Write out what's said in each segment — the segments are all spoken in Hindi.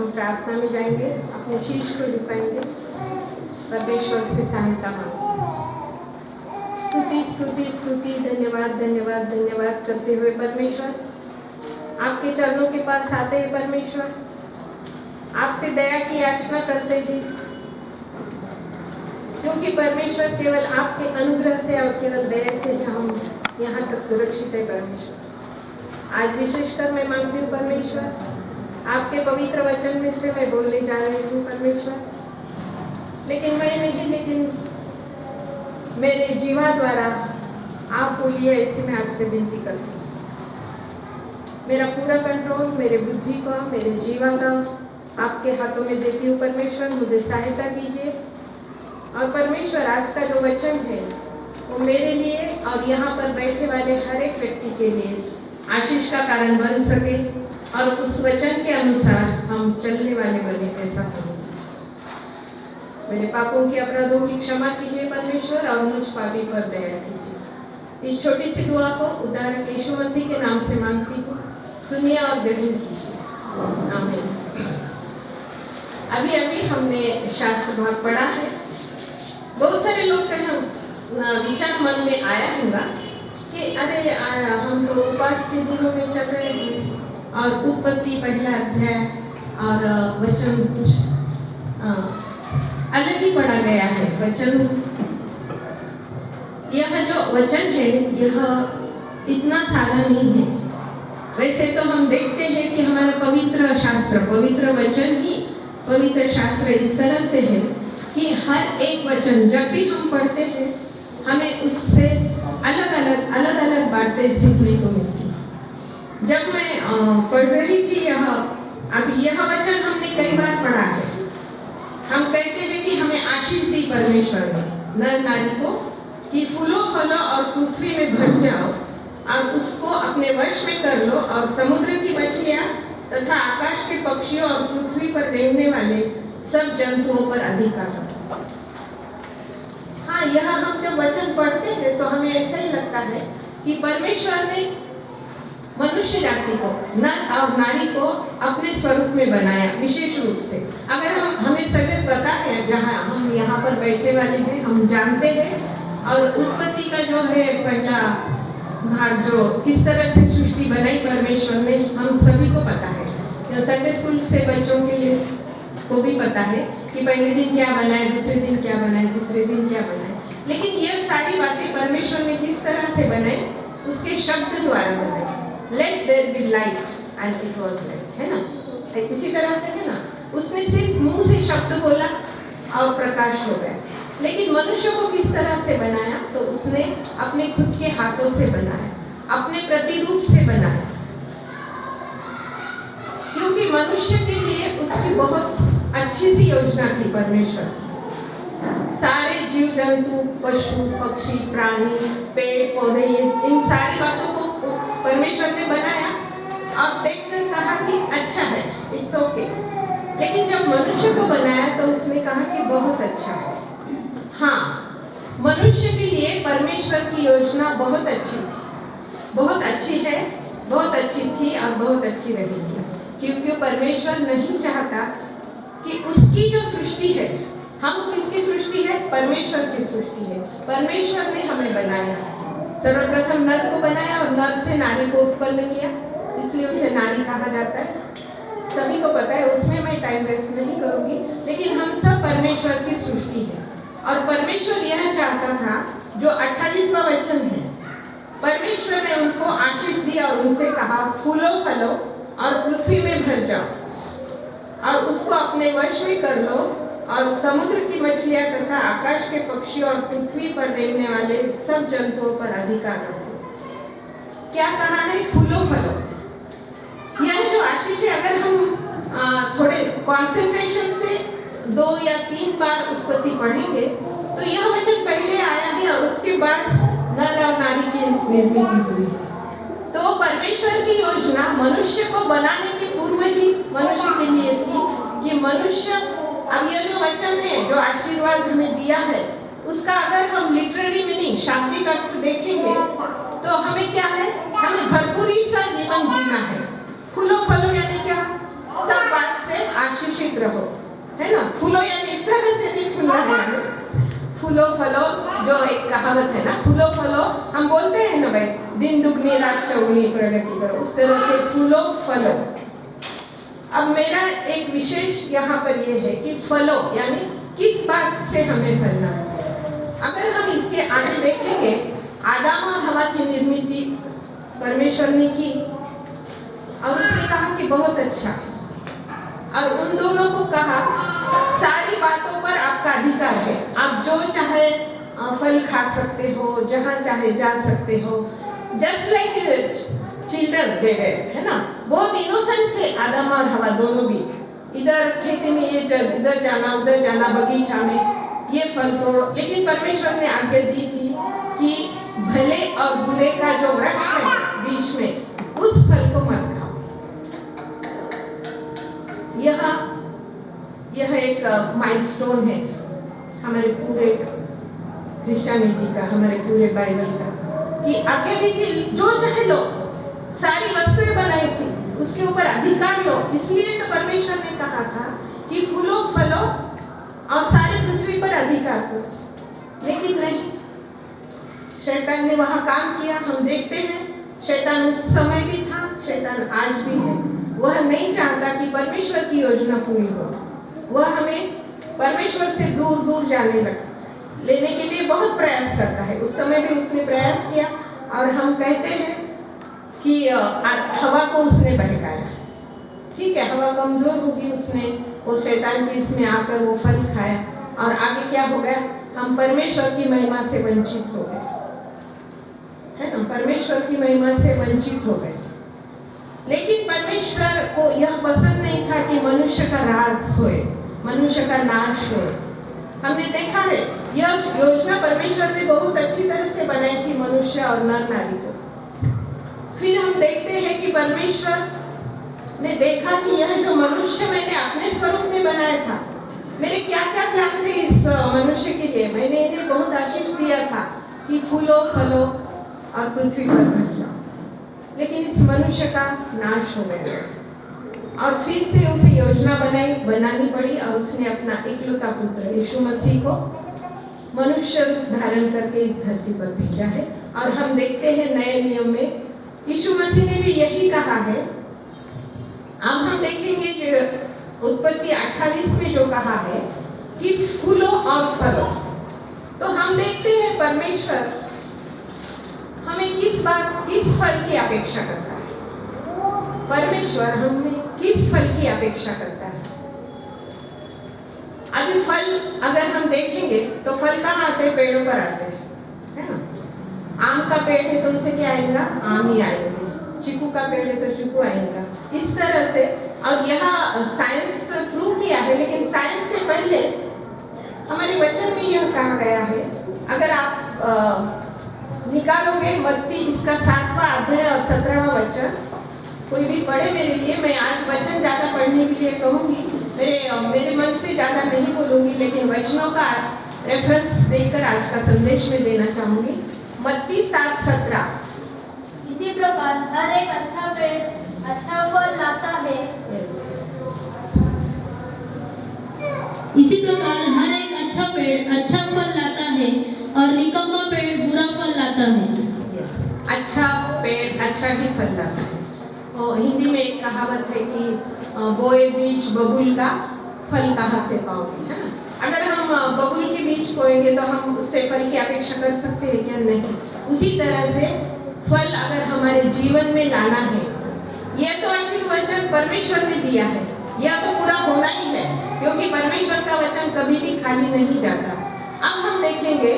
हम प्रार्थना में जाएंगे, अपने शीश को झुकाएंगे, परमेश्वर से सहायता मांगेंगे। स्तुति स्तुति स्तुति, धन्यवाद धन्यवाद धन्यवाद करते हुए परमेश्वर आपके चरणों के पास आते हैं। परमेश्वर आपसे दया की याचना करते हैं, क्योंकि परमेश्वर केवल आपके अनुग्रह से और केवल दया से हम यहाँ तक सुरक्षित है। परमेश्वर आज विशेषकर मैं मांगती हूँ परमेश्वर, आपके पवित्र वचन में से मैं बोलने जा रही हूँ परमेश्वर, लेकिन मैं नहीं, लेकिन मेरे जीवा द्वारा आप बोलिए, ऐसे मैं आपसे विनती करती हूँ। मेरा पूरा कंट्रोल मेरे बुद्धि का, मेरे जीवा का आपके हाथों में देती हूँ परमेश्वर, मुझे सहायता कीजिए। और परमेश्वर आज का जो वचन है वो मेरे लिए और यहाँ पर बैठे वाले हर एक व्यक्ति के लिए आशीष का कारण बन सके, और उस वचन के अनुसार हम चलने वाले बने, ऐसा हो। मेरे पापों की, अपराधों की क्षमा कीजिए परमेश्वर, और मुझ पापी पर दया कीजिए। इस छोटी सी दुआ को उद्धारक यीशु मसीह के नाम से मांगती हूँ, सुनिए और ग्रहण कीजिए, आमीन। अभी अभी हमने शास्त्र भाग पढ़ा है। बहुत सारे लोग का विचार मन में आया होगा कि अरे हम तो उपवास के दिनों में चल रहे हैं और उत्पत्ति पहला अध्याय और वचन कुछ अलग ही पढ़ा गया है। वचन, यह जो वचन है यह इतना सारा नहीं है। वैसे तो हम देखते हैं कि हमारा पवित्र शास्त्र, पवित्र वचन ही पवित्र शास्त्र इस तरह से है कि हर एक वचन जब भी हम पढ़ते हैं हमें उससे अलग अलग बातें सीखने को मिलती है। जब मैं पढ़ रही थी यह वचन हमने कई बार पढ़ा है। हम कहते हैं कि हमें आशीष दी परमेश्वर ने नर नारी को कि फूलों फलों और पृथ्वी में भर जाओ और उसको अपने वश में कर लो, और समुद्र की मछलियाँ तथा आकाश के पक्षियों और पृथ्वी पर रहने वाले सब जंतुओं पर अधिकार रखो। हाँ, यह हम जब वचन पढ़ते हैं तो हमें ऐसा ही लगता है कि परमेश्वर ने मनुष्य जाति को, नर और नारी को अपने स्वरूप में बनाया विशेष रूप से। अगर हमें सभी पता है, जहाँ हम यहाँ पर बैठे वाले हैं, हम जानते हैं, और उत्पत्ति का जो है पहला भाग जो किस तरह से सृष्टि बनाई परमेश्वर ने, हम सभी को पता है। जो संडे स्कूल से बच्चों के लिए को भी पता है कि पहले दिन क्या बनाए, दूसरे दिन क्या बनाए, तीसरे दिन क्या बनाए। लेकिन यह सारी बातें परमेश्वर ने किस तरह से बनाई, उसके शब्द द्वारा बनाई। Let there be light and it was light, है ना? इसी तरह से है ना, उसने सिर्फ मुंह से शब्द बोला और प्रकाश हो गया। लेकिन मनुष्य को किस तरह से बनाया, तो उसने अपने खुद के हाथों से बनाया, अपने प्रतिरूप से बनाया, क्योंकि मनुष्य के लिए उसकी बहुत अच्छी सी योजना थी परमेश्वर। सारे जीव जंतु, पशु पक्षी, प्राणी, पेड़ पौधे, इन सारी बातों को परमेश्वर ने बनाया और देखकर कहा कि अच्छा है, इट्स ओके। लेकिन जब मनुष्य को बनाया तो उसने कहा कि बहुत अच्छा है। हाँ, मनुष्य के लिए परमेश्वर की योजना बहुत अच्छी थी, बहुत अच्छी है, बहुत अच्छी थी और बहुत अच्छी रहेगी, क्योंकि परमेश्वर नहीं चाहता कि उसकी जो सृष्टि है, हम किसकी सृष्टि है? परमेश्वर की सृष्टि है। परमेश्वर ने हमें बनाया, सर्वप्रथम नर को बनाया और नर से नारी को उत्पन्न किया, इसलिए उसे नारी कहा जाता है। सभी को पता है, उसमें मैं टाइम वेस्ट नहीं करूंगी। लेकिन हम सब परमेश्वर की सृष्टि है, और परमेश्वर यह चाहता था, जो 28वां वचन है, परमेश्वर ने उनको आशीष दिया और उनसे कहा फूलो फलो और पृथ्वी में भर जाओ और उसको अपने वश में कर लो, और समुद्र की मछलियां तथा आकाश के पक्षियों और पृथ्वी पर रहने वाले सब जंतुओं पर अधिकार रखो। क्या कहा है? फूलो फलो। यह जो आशीष है, अगर हम थोड़े कंसंट्रेशन से 2 या 3 बार उत्पत्ति पढ़ेंगे तो यह वचन पहले आया है और उसके बाद नर और नारी की निर्मित हुई है। तो परमेश्वर की योजना मनुष्य को बनाने के पूर्व ही मनुष्य के लिए थी कि मनुष्य, अब यह जो वचन है, जो आशीर्वाद हमें दिया है, उसका अगर हम लिटरेरी मीनिंग, शाब्दिक अर्थ देखेंगे तो हमें क्या है? हमें भरपूरी सा जीवन जीना है। फूलो फलो यानी क्या? सब बात से आशीषित रहो, है ना। फूलो यानी इस तरह से नहीं फूलना है, फूलो फलो, जो एक कहावत है ना, फूलो फलो, हम बोलते हैं ना भाई, दिन दुगनी रात चौगुनी प्रगति करो, उस तरह से फूलो फलो। अब मेरा एक विशेष यहाँ पर ये है कि फलो यानी किस बात से हमें फलना है। अगर हम इसके आगे देखेंगे, आदम और हवा की निर्मित परमेश्वर ने की और उसने कहा कि बहुत अच्छा, और उन दोनों को कहा सारी बातों पर आपका अधिकार है, आप जो चाहे फल खा सकते हो, जहाँ चाहे जा सकते हो, जस्ट लाइक चिल्ड्रन दे गए, है ना। बहुत इनोसेंट थे आदम और हवा दोनों भी। इधर खेती में ये चल, इधर जाना उधर जाना, बगीचा में ये फल तोड़ो, लेकिन परमेश्वर ने आज्ञा दी थी कि भले और बुरे का जो वृक्ष है बीच में, उस फल को मत खाओ। यह एक माइलस्टोन है हमारे पूरे क्रिश्चियनिटी का, हमारे पूरे बाइबल का, कि आज्ञा दी थी जो चाहे लो, सारी वस्तुएं बनाई थी, उसके ऊपर अधिकार लो। इसलिए तो परमेश्वर ने कहा था कि फूलो फलो और सारी पृथ्वी पर अधिकार करो, लेकिन नहीं, शैतान ने वहां काम किया। हम देखते हैं शैतान उस समय भी था, शैतान आज भी है। वह नहीं चाहता कि परमेश्वर की योजना पूरी हो, वह हमें परमेश्वर से दूर दूर लेने के लिए बहुत प्रयास करता है। उस समय भी उसने प्रयास किया, और हम कहते हैं कि हवा को उसने बहकाया। ठीक है, हवा कमजोर होगी, उसने वो शैतान के इसमें आकर वो फल खाया, और आगे क्या हो गया, हम परमेश्वर की महिमा से वंचित हो गए, है ना, परमेश्वर की महिमा से वंचित हो गए। लेकिन परमेश्वर को यह पसंद नहीं था कि मनुष्य का ह्रास होए, मनुष्य का नाश होए। हमने देखा है यह योजना परमेश्वर ने बहुत अच्छी तरह से बनाई थी मनुष्य और नर नारी को। फिर हम देखते हैं कि परमेश्वर ने देखा कि यह जो मनुष्य मैंने अपने स्वरूप में बनाया था, मेरे क्या क्या प्लान थे इस मनुष्य के लिए। मैंने इन्हें बहुत आशीष दिया था कि फूलो फलो और पृथ्वी पर भर जाओ, लेकिन इस मनुष्य का नाश हो गया, और फिर से उसे योजना बनानी पड़ी, और उसने अपना इकलौता पुत्र यीशु मसीह को मनुष्य रूप धारण करके इस धरती पर भेजा है। और हम देखते हैं नए नियम में यीशु मसीह ने भी यही कहा है। अब हम देखेंगे कि उत्पत्ति 28 में जो कहा है कि फूलो और फलो, तो हम देखते हैं परमेश्वर हमें किस फल की अपेक्षा करता है। परमेश्वर हमें किस फल की अपेक्षा करता है। अभी फल अगर हम देखेंगे तो फल कहाँ आते हैं, पेड़ों पर आते हैं, है ना। आम का पेड़ है तो उसे क्या आएगा, आम ही आएंगे। चीकू का पेड़ है तो चीकू आएगा, इस तरह से। और यह साइंस तो प्रूव किया है, लेकिन साइंस से पहले हमारे वचन में यह कहा गया है। अगर आप निकालोगे मत्ती इसका 7वां अध्याय और 17वां वचन, कोई भी पढ़े मेरे लिए। मैं आज वचन ज़्यादा पढ़ने के लिए कहूँगी, मेरे मन से ज़्यादा नहीं बोलूँगी, लेकिन वचनों का रेफरेंस देकर आज का संदेश में देना चाहूँगी। मत्ती 7:17। इसी प्रकार हर एक अच्छा पेड़ अच्छा फल लाता है। इसी प्रकार हर एक अच्छा पेड़ अच्छा फल लाता है, और निकम्मा पेड़ बुरा फल लाता है। अच्छा पेड़ अच्छा ही फल लाता है। और हिंदी में एक कहावत है कि बोए बीज बबूल का फल कहाँ से पाओगे, है ना। अगर हम बबूल के बीज बोएंगे तो हम उससे फल की अपेक्षा कर सकते हैं क्या, नहीं। उसी तरह से फल अगर हमारे जीवन में लाना है, यह तो आशीर्वचन परमेश्वर ने दिया है, यह तो पूरा होना ही है, क्योंकि परमेश्वर का वचन कभी भी खाली नहीं जाता। अब हम देखेंगे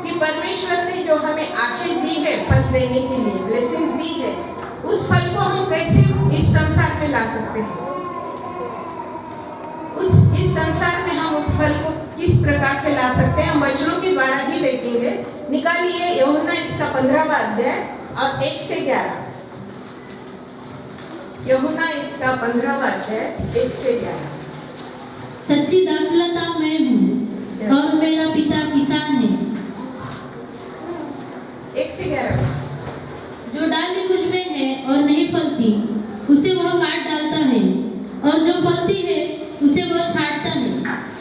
कि परमेश्वर ने जो हमें आशीष दी है फल देने के लिए, ब्लेसिंग्स दी है, उस फल को हम कैसे इस संसार में ला सकते हैं। इस संसार में हम उस फल को किस प्रकार से ला सकते हैं, हम वचनों के द्वारा ही देखेंगे। निकालिए यूहन्ना इसका 15वां अध्याय और 1 से 11। यूहन्ना इसका 15वां अध्याय 1 से 11। सच्ची दाखलता मैं हूँ और मेरा पिता किसान है। 1 से 11। जो डाली मुझ में है और नहीं फलती, उसे वह काट डालता है, और जो फलती है उसे वह छांटता है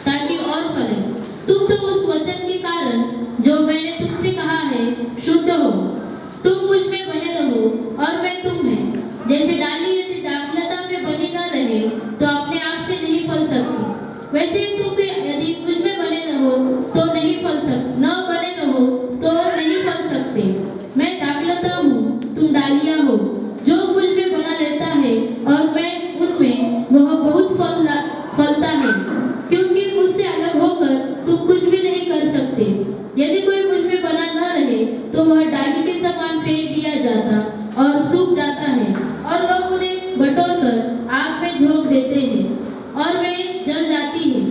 ताकि और फले। तुम तो उस वचन के कारण जो मैंने तुमसे कहा है शुद्ध हो। तुम मुझ में बने रहो और मैं तुम में। जैसे डाली यदि दाखलता में बनी न रहे तो अपने आप से नहीं फल सकती, वैसे ही तुम भी यदि मुझ में बने रहो तो नहीं फल न बने रहो तो नहीं फल सकते। मैं दाखलता हूँ, तुम डालियाँ हो। जो मुझ में बना रहता है और मैं उनमें, वह बहुत फलता है, क्योंकि मुझसे अलग होकर तुम कुछ भी नहीं कर सकते। यदि कोई मुझ में बना न रहे तो वह डाली के समान फेंक दिया जाता और सूख जाता है, और लोग उन्हें बटोरकर आग में झोंक देते हैं और वे जल जाती है।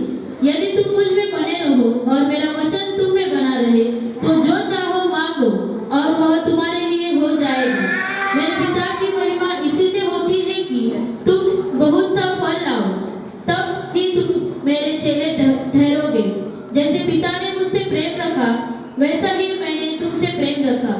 यदि तुम मुझ में बने रहो और मेरा वचन तुम में बना रहे तो जो चाहो मांगो और वह तुम्हारे लिए हो जाएगा। मेरे पिता की महिमा इसी से होती है कि तुम बहुत सा फल लाओ, तब ही तुम मेरे चेले ठहरोगे। जैसे पिता ने मुझसे प्रेम रखा वैसा ही मैंने तुमसे प्रेम रखा।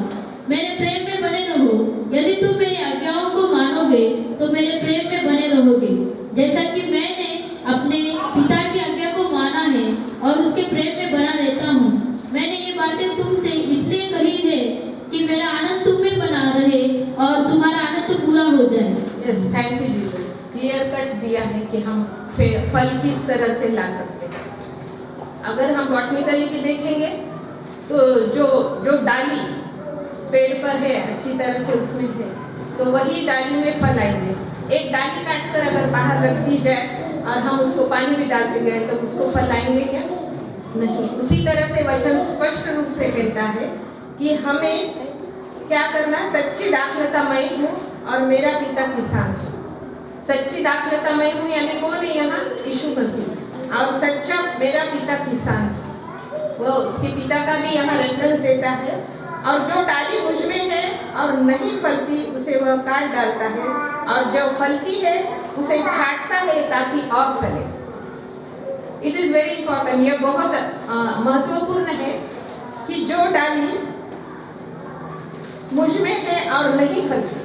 मेरे प्रेम में बने रहो। यदि तुम मेरी आज्ञाओं को मानोगे तो मेरे प्रेम में बने रहोगे, जैसा कि मैंने अपने पिता की आज्ञा को माना है और उसके प्रेम में बना रहता हूँ। मैंने ये बातें तुमसे इसलिए कही है कि मेरा आनंद तुम में बना रहे और तुम्हारा आनंद पूरा हो जाए। Yes, thank you Jesus. Clear cut दिया है कि हम फल किस तरह से ला सकते हैं। अगर हम बॉटनिकली भी देखेंगे तो जो डाली पेड़ पर है अच्छी तरह से उसमें है तो वही डाली में फल आएंगे। एक डाली काट कर अगर बाहर रख दी जाए और हम उसको पानी भी डालते गए तो उसको फल आएंगे क्या? नहीं। उसी तरह से वचन स्पष्ट रूप से कहता है कि हमें क्या करना, सच्ची दाखलता मैं हूँ और मेरा पिता किसान है। सच्ची दाखलता मैं हूँ यानी कौन है यहाँ? यीशु मसीह। और सच्चा मेरा पिता किसान है, वो उसके पिता का भी यहाँ रेफरेंस देता है। और जो डाली मुझ में है और नहीं फलती उसे वह काट डालता है, और जो फलती है उसे छांटता है ताकि और फले। It is very important. यह बहुत महत्वपूर्ण है कि जो डाली मुझ में है और नहीं फलती।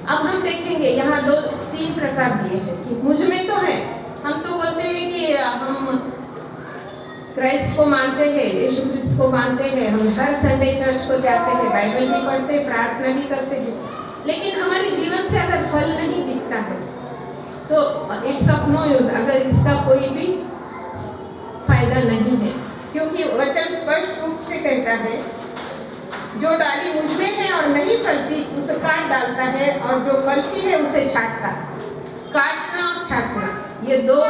अब हम देखेंगे यहाँ 2-3 प्रकार दिए हैं कि मुझ में तो है। हम तो बोलते हैं कि हम क्राइस्ट को मानते हैं, यीशु क्रिस्ट को मानते हैं, हम हर संडे चर्च को जाते हैं, बाइबल भी पढ़ते हैं, प्रार्थना भी करते हैं, लेकिन हमारे जीवन से अगर फल नहीं दिखता है तो इट्स ऑफ नो यूज। अगर इसका कोई भी फायदा नहीं है, क्योंकि वचन स्पष्ट रूप से कहता है जो डाली मुझ में है और नहीं फलती उसे काट डालता है, और जो फलती है उसे छांटता। काटना और छांटना ये 2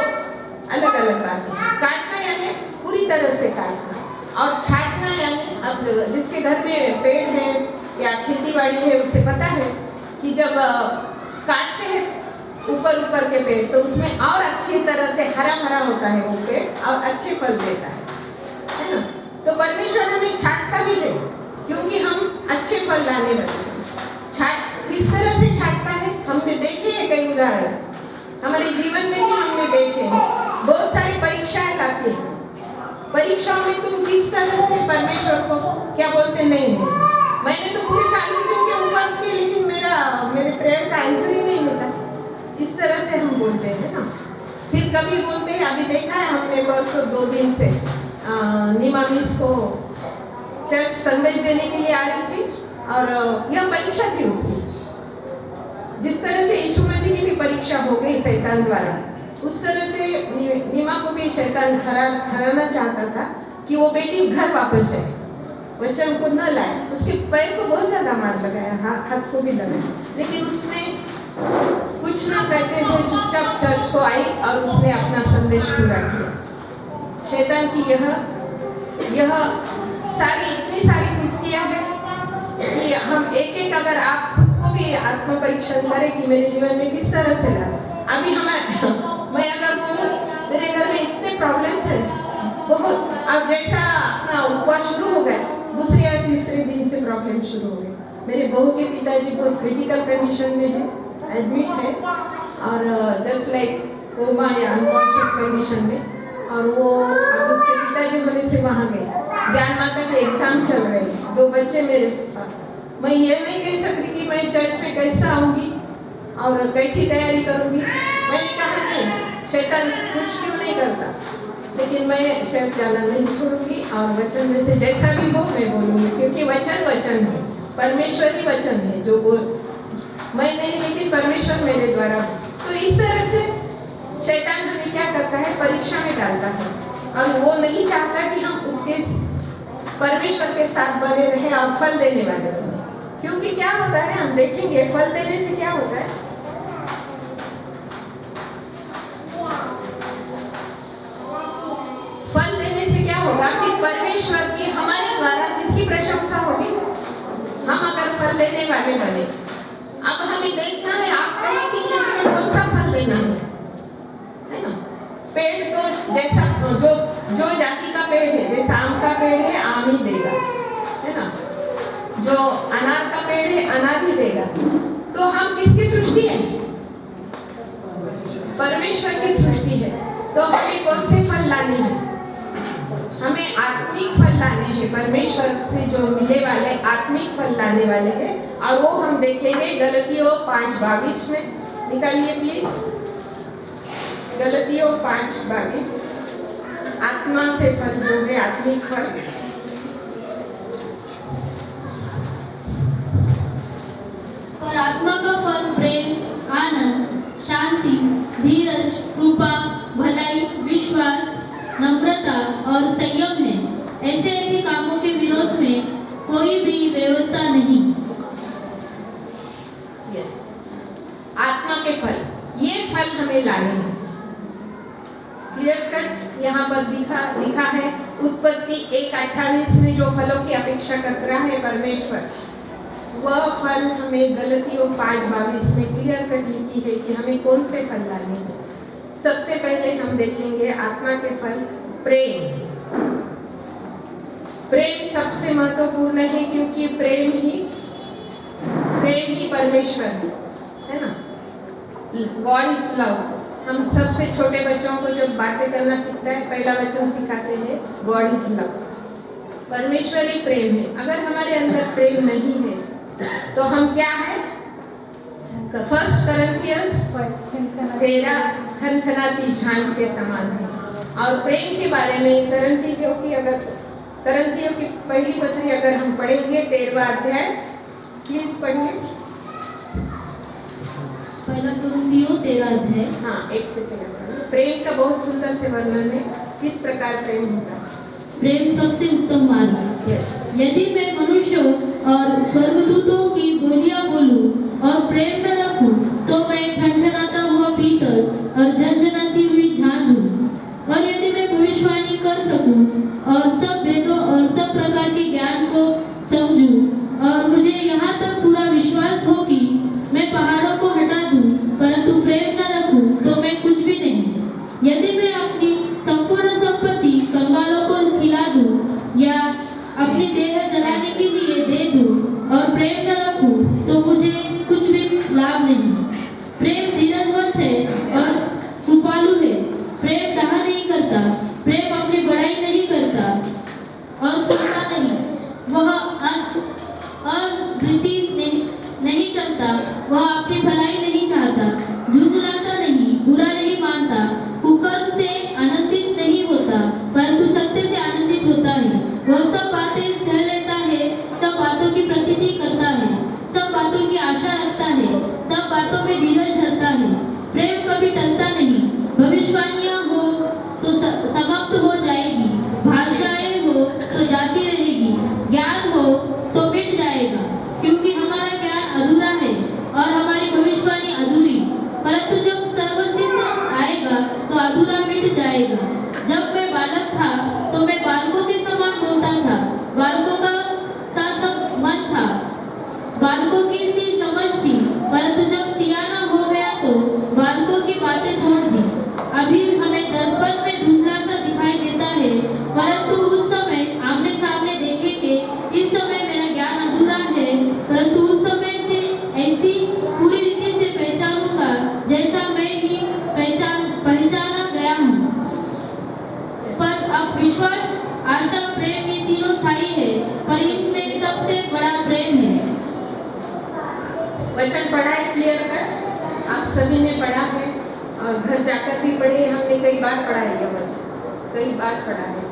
अलग अलग बातें हैं। काटना यानी पूरी तरह से काटना, और छांटना यानी अब जिसके घर में पेड़ है या खेती बाड़ी है उसे पता है कि जब काटते हैं ऊपर के पेड़ तो उसमें और अच्छी तरह से हरा भरा होता है वो पेड़ और अच्छे फल देता है ना। तो परमेश्वर हमें छांटता भी है क्योंकि हम अच्छे फल लाने लगते हैं। छांट किस तरह से छांटता है हमने देखे हैं, कई उदाहरण हमारे जीवन में भी हमने देखे हैं। बहुत सारी परीक्षाएं लाती हैं, परीक्षाओं में तुम किस तरह से परमेश्वर को क्या बोलते नहीं है। मैंने तो पूरे 40 दिन के उपवास किए लेकिन मेरे प्रेयर का आंसर ही नहीं मिला, इस तरह से हम बोलते हैं ना। फिर कभी बोलते हैं, अभी देखा है हमने परसों 2 दिन से नीमा मिस को चर्च संदेश देने के लिए आ रही थी और यह परीक्षा थी उसकी। जिस तरह से यीशु मसीह की भी परीक्षा हो गई शैतान द्वारा, उस तरह से नीमा को भी शैतान हराना चाहता था कि वो बेटी घर वापस जाए, वचन को न लाए। उसके पैर को बहुत ज़्यादा मार लगाया, हाथ को भी लगाया, लेकिन उसने कुछ ना कहते हुए चुपचाप चर्च को आई और उसने अपना संदेश पूरा किया। शैतान की यह इतनी सारी कृतियाँ हैं कि हम एक अगर आप खुद को भी आत्म परीक्षण करें कि मेरे जीवन में किस तरह से लगा। अभी मैं अगर बोलूँ मेरे घर में इतने प्रॉब्लम्स हैं बहुत। अब जैसा अपना उपवास शुरू हो गया, दूसरे या तीसरे दिन से प्रॉब्लम शुरू हो गए। मेरे बहू के पिताजी बहुत क्रिटिकल कंडीशन में है, एडमिट है, और जस्ट लाइक कोमा या अनकॉन्शियस कंडीशन में, और वो अब उसके पिताजी होने से वहाँ गए। ज्ञान माता के एग्जाम चल रहे हैं, 2 बच्चे मेरे पास। मैं ये नहीं कह सकती कि मैं चर्च में कैसा आऊँगी और कैसी तैयारी करूंगी? मैंने कहा नहीं, शैतान कुछ क्यों नहीं करता, लेकिन मैं चर्च जाना नहीं छोड़ूंगी और वचन में से जैसा भी हो मैं बोलूंगी, क्योंकि वचन वचन है, परमेश्वरी वचन है, जो मैं नहीं लेकिन परमेश्वर मेरे द्वारा। तो इस तरह से शैतान हमें क्या करता है, परीक्षा में डालता है, और वो नहीं चाहता कि हम उसके परमेश्वर के साथ बने रहे और फल देने वाले बने। क्योंकि क्या होता है, हम देखेंगे फल देने से क्या होता है, फल देने से क्या होगा कि परमेश्वर की हमारे द्वारा किसकी प्रशंसा होगी, हम अगर फल देने वाले बने। अब हमें देखना है, आप कहें कि किसमें कौन सा फल देना है ना? पेड़ तो जैसा जो जाति का पेड़ है, जैसा आम का पेड़ है आम ही देगा, है ना? जो अनार का पेड़ है अनार ही देगा। तो हम किसकी सृष्टि है? परमेश्वर की सृष्टि है। तो हमें कौन से फल लाने हैं? हमें आत्मिक फल लाने हैं, परमेश्वर से जो मिले वाले आत्मिक फल लाने वाले हैं, और वो हम देखेंगे गलतियों 5:22 में। निकालिए प्लीज, गलतियों 5:22, आत्मा से फल जो है आत्मिक फल। और आत्मा का फल प्रेम, आनंद, शांति, धीरज, कृपा, भलाई, विश्वास, नम्रता और संयम है। ऐसे ऐसे कामों के विरोध में कोई भी व्यवस्था नहीं। यस, आत्मा के फल, ये फल हमें लाने हैं। क्लियर कट यहाँ पर लिखा है। उत्पत्ति 1:28 में जो फलों की अपेक्षा कर रहा है परमेश्वर, वह फल हमें गलतियों 5:22 में क्लियर कट लिखी है कि हमें कौन से फल लाने हैं। सबसे पहले हम देखेंगे आत्मा के फल। प्रेम, प्रेम सबसे महत्वपूर्ण है, क्योंकि प्रेम ही परमेश्वर है ना। God is love. हम सबसे छोटे बच्चों को जब बातें करना सीखता है, पहला वचन सिखाते हैं गॉड इज लव। परमेश्वर ही प्रेम है। अगर हमारे अंदर प्रेम नहीं है तो हम क्या है? 1 Corinthians 13 खनखनाती झांझ के समान है। और प्रेम के बारे में करंथियों की पहली पत्री अगर हम पढ़ेंगे 13वां अध्याय, प्लीज पढ़िए। पहला कुरिन्थियों 13 अध्याय। हाँ, एक से पहले प्रेम का बहुत सुंदर से वर्णन है, किस प्रकार प्रेम होता है। प्रेम सबसे उत्तम मार्ग। यदि मैं मनुष्यों और स्वर्गदूतों की बोलियां बोलूं और प्रेम न रखूं, तो मैं ठनठनाता हुआ पीतल और झनझनाती हुई झांझ हूं। और यदि मैं भविष्यवाणी कर सकूं और सब भेदों और सब प्रकार के ज्ञान को समझूं, और मुझे यहाँ तक पूरा विश्वास हो कि मैं पहाड़ों को हटा दूं, परंतु प्रेम न रखूं, तो मैं कुछ भी नहीं। यदि मैं अपनी संपूर्ण संपत्ति कंगालों को खिला दूं या अपनी देह जलाने के लिए दे दूं और प्रेम न रखूं, तो मुझे कुछ भी लाभ नहीं। प्रेम धीरजवंत है और कृपालु है। प्रेम डाह नहीं करता, प्रेम अपनी बड़ाई नहीं करता और फूलता नहीं। वह अवृद्धि नहीं चलता, वह अपनी भलाई नहीं चाहता, झुंझलाता नहीं, बुरा नहीं मानता, कुकर्म से आनंदित नहीं होता, परंतु सत्य से आनंदित होता है। वह सब बातें सह लेता है, सब बातों की प्रतीति करता है, सब बातों की आशा रखता है, सब बातों में धीरज धरता है। प्रेम कभी टलता नहीं। भविष्यवाणियां हो तो समाप्त हो जाएगी, भाषाएं हो तो जाती रहेगी, ज्ञान हो तो मिट जाएगा, क्योंकि हमारा ज्ञान अधूरा है और हमारी भविष्यवाणी अधूरी। परंतु जब सर्वसिद्ध आएगा तो अधूरा मिट जाएगा। जब मैं बालक था तो मैं बालकों के समान बोलता था, बालकों का सा सब मन था, बालकों की सी समझ थी, परंतु जब सियाना हो गया तो बालकों की बातें छोड़ दी। अभी हमें दर्पण में धुंधला सा दिखाई देता है, परंतु उस समय आमने सामने देखेंगे। इस समय मेरा ज्ञान अधूरा है, परंतु उस समय से ऐसी पूरी रीति से पहचानूंगा जैसा मैं ही पहचाना गया हूँ। पर अब विश्वास, आशा, प्रेम ये तीनों स्थायी है, पर इनमें सबसे बड़ा प्रेम है। वचन पढ़ा है क्लियर कट। सभी ने पढ़ा है और घर जाकर भी पढ़े, हमने कई बार पढ़ा है ये वचन, कई बार पढ़ा है।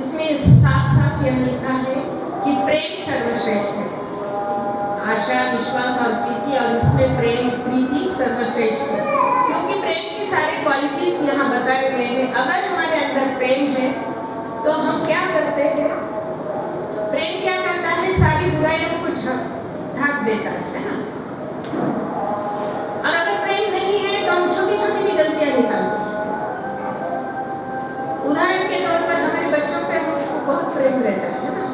इसमें साफ साफ यह लिखा है कि प्रेम सर्वश्रेष्ठ है। आशा, विश्वास और प्रीति, और इसमें प्रेम प्रीति सर्वश्रेष्ठ है, क्योंकि प्रेम के सारे क्वालिटीज यहाँ बताए गए हैं। अगर हमारे अंदर प्रेम है तो हम क्या करते हैं? प्रेम क्या करता है? सारी बुराइयों को ढक देता है ना। और अगर प्रेम नहीं है तो हम छोटी छोटी भी गलतियां निकालते हैं। उदाहरण के तौर पर हमारे बच्चों पे हमको बहुत प्रेम रहता है ना।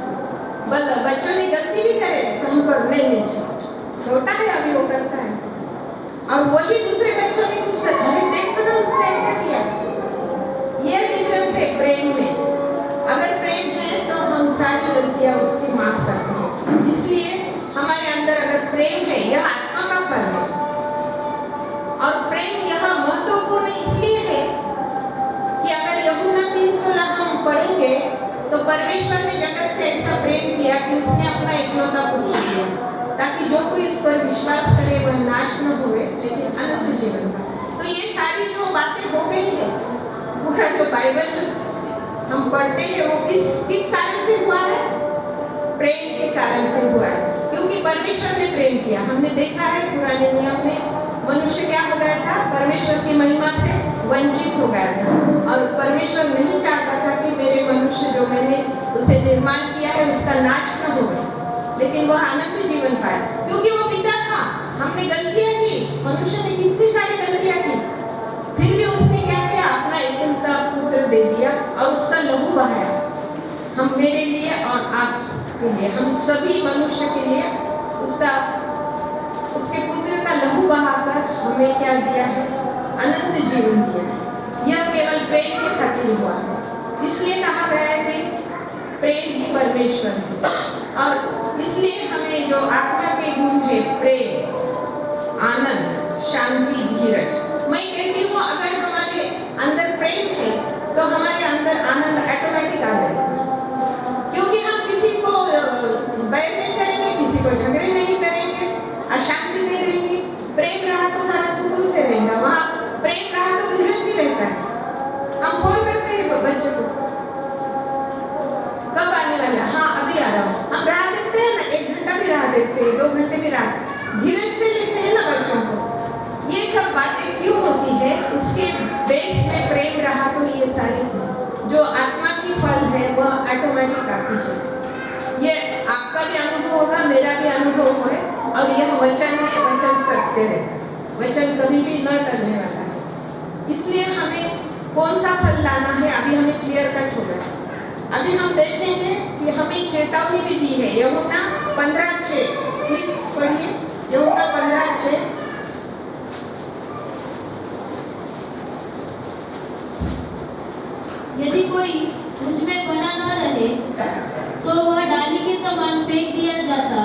बच्चों ने गलती भी करे तो हम करने नहीं, छोटा है अभी वो करता है, और वही दूसरे बच्चों ने कुछ करता है, देखो ना उसने ऐसा किया। ये डिफरेंस है प्रेम में। अगर प्रेम है तो हम सारी गलतियां उसकी माफ करते हैं। इसलिए हमारे अंदर अगर प्रेम है, यह आत्मा का फल है। और प्रेम यह महत्वपूर्ण इसलिए है कि अगर यूहन्ना 3:16 हम पढ़ेंगे तो परमेश्वर ने जगत से ऐसा प्रेम किया कि उसने अपना एकलौता पुत्र दिया, ताकि जो कोई इस पर विश्वास करे वह नाश न होवे लेकिन अनंत जीवन पाए। तो ये सारी जो बातें हो गई है, पूरा जो बाइबल हम पढ़ते हैं वो किस कारण से हुआ है? प्रेम के कारण से हुआ है, क्योंकि परमेश्वर ने प्रेम किया। हमने देखा है पुराने नियम में मनुष्य क्या हो गया था? परमेश्वर की महिमा से वंचित हो गया था, और परमेश्वर नहीं चाहता था कि मेरे मनुष्य जो मैंने उसे निर्माण किया है उसका नाश न हो, लेकिन वह अनंत जीवन पाए, क्योंकि वो पिता था। हमने गलतियां की, मनुष्य ने कितनी सारी गलतियां की, फिर भी उसने क्या किया? अपना एकलौता पुत्र दे दिया और उसका लहू बहाया। हम मेरे लिए और आपके लिए, हम सभी मनुष्य के लिए उसके पुत्र का लहू बहाकर हमें क्या दिया है? अनंत जीवन दिया है। यह केवल प्रेम के खातिर हुआ है। इसलिए कहा गया है कि प्रेम ही परमेश्वर है। और इसलिए हमें जो आत्मा के गुण है, प्रेम, आनंद, शांति, धीरज, मैं कहती हूँ अगर हमारे अंदर प्रेम है तो हमारे अंदर आनंद ऑटोमेटिक आ जाएगा, क्योंकि हम किसी को बैर नहीं करेंगे, किसी को झगड़े नहीं करेंगे, अशांति नहीं रहेंगे। प्रेम रहा तो सारा सुकून से रहेगा। वहाँ प्रेम रहा तो धीरज भी रहता है। हम फोन करते हैं बच्चों को, कब आने वाला? हाँ अभी आ रहा हूँ। हम राह देखते हैं ना, 1 घंटा भी राह देखते हैं, 2 घंटे भी राह, धीरज से लेते हैं ना बच्चों को। ये सब बातें क्यों होती है? उसके बेस में प्रेम रहा तो ये सारी जो आत्मा की फल है वह ऑटोमेटिक आती है। ये आपका भी अनुभव होगा, मेरा भी अनुभव है, और यह वचन है, वचन सत्य रहता है, वचन कभी भी न टलने वाला है। इसलिए हमें कौन सा फल लाना है अभी हमें क्लियर कट हो गया। अभी हम देखेंगे कि हमें चेतावनी भी दी है। यूहन्ना 15:6 प्लीज पढ़िए। यूहन्ना 15:6। यदि कोई मुझ में बना न रहे तो वह डाली के समान फेंक दिया जाता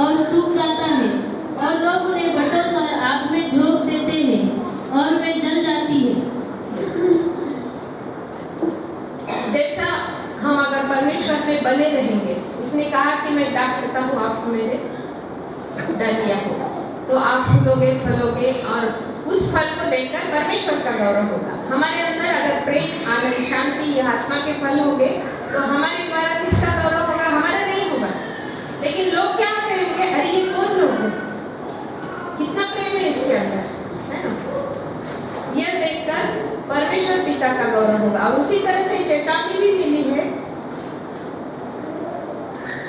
और सूख जाता है, और लोग उन्हें बटोरकर आग में झोंक देते हैं और वे जल जाती है। जैसा हम अगर परमेश्वर में बने रहेंगे, उसने कहा कि मैं दाग करता हूँ, आप मेरे डालिया हो, तो आप फूलोगे, फलोगे, और उस फल को देखकर परमेश्वर का गौरव होगा। हमारे अंदर अगर प्रेम, आनंद, शांति, यह आत्मा के फल होंगे तो हमारे द्वारा किसका गौरव होगा? हमारा नहीं होगा। लेकिन लोग क्या कहेंगे? अरे ये कौन लोग है, कितना प्रेम है इसके अंदर, है ना? यह देखकर परमेश्वर पिता का गौरव होगा। और उसी तरह से चेतावनी भी मिली है,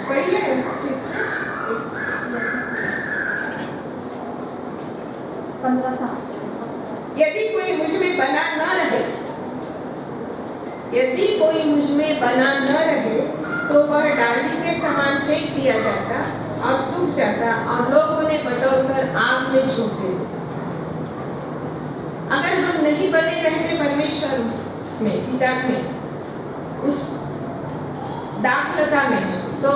पढ़िए 15:7। यदि कोई मुझ में बना न रहे, यदि कोई मुझ में बना न रहे तो वह डाली के समान फेंक दिया जाता और सूख जाता, और लोग उन्हें बटोरकर आग में झोंक देते। अगर हम नहीं बने रहते परमेश्वर में, पिता में, उस दाखलता में, तो